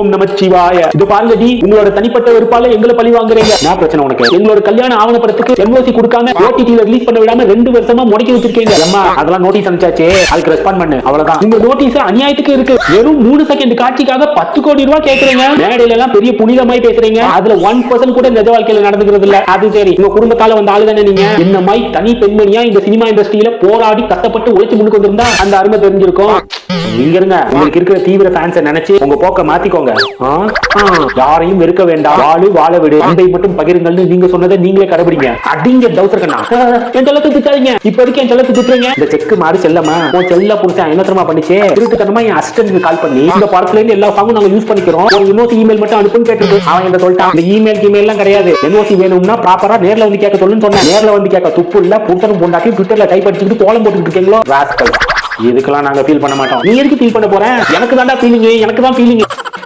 ஓம் நமச்சிவாய. இது பாருங்க டி, உங்களோட தனிப்பட்ட வெறுப்பால எங்களை பழி வாங்குறீங்க. நான் பிரச்சனை உனக்கு? எங்களோட கல்யாண ஆவணப்படத்துக்கு என்ஓசி கொடுக்காம ஓடிடில ரிலீஸ் பண்ண விடாம 2 வருஷமா முடக்கி வச்சிருக்கீங்க. அம்மா அதெல்லாம் நோட்டீஸ் அனுப்பிச்சாச்சே, அதுக்கு ரெஸ்பாண்ட் பண்ணு, அவ்வளவுதான். இந்த நோட்டீஸ் அநியாயத்துக்கு இருக்கு. வெறும் 3 செகண்ட் காட்சிக்காக 10 கோடி ரூபாய் கேக்குறீங்க. மேடையில எல்லாம் பெரிய புனிதமாய் பேசுறீங்க, அதுல 1% கூட நிஜ வாழ்க்கையில நடந்துக்கிறது இல்ல. அது சரி, உங்க குடும்பத்தால வந்த ஆளு தானே நீங்க. இந்த மாதிரி தனி பெண்மணியா இந்த சினிமா இண்டஸ்ட்ரியில போராடி கஷ்டப்பட்டு உழைச்சு முன்னுக்கு வந்திருந்தா அந்த அருமை தெரிஞ்சிருக்கும். நீங்க இருங்க, உங்களுக்கு இருக்கிற தீவிர ஃபேன்ஸை நினைச்சு உங்க போக்க மாத்திக்கோங்க. யாரையும் வெறுக்க வேண்டாம், வாழு வாழ விடு, அன்பை மட்டும் பகிருங்கள்னு நீங்க சொன்னதை நீங்களே கடைபிடிங்க. அடிங்க டவுசர் கண்ணா, என் செல்லத்தை திட்டாதீங்க. இப்போதைக்கு என் செல்லத்தை திட்டுறீங்க. இந்த செக்கு மாறு செல்லமா உன் செல்ல புடிச்சா என்ன தெரியுமா பண்ணிச்சு? திருட்டுத்தனமா என் அசிஸ்டன்ட் கால் பண்ணி இந்த படத்துல இருந்து எல்லா சாங்கும் நாங்க யூஸ் பண்ணிக்கிறோம், ஒரு என்ஓசி இமெயில் மட்டும் அனுப்புன்னு கேட்டு அவன் என்ன சொல்லிட்டான், இந்த இமெயில் எல்லாம் கிடையாது, என்ஓசி வேணும்னா ப்ராப்பரா நேர்ல வந்து கேட்க சொல்லுன்னு சொன்னேன். நேர்ல வந்து கேட்க துப்பு இல்ல, புத்தனம் பொண்டாட்டி ட்விட்டர்ல டைப் அடிச்சுட்டு கோலம் போட்டுக்கிட்டு இருக்கீங்களோ ராஸ்கல். இதுக்கெல்லாம் நாங்க ஃபீல் பண்ண மாட்டோம். நீ எதுக்கு ஃபீல் பண்ண போறேன்? எனக்கு தான்டா ஃபீலிங், எனக்கு தான் ஃபீலிங்.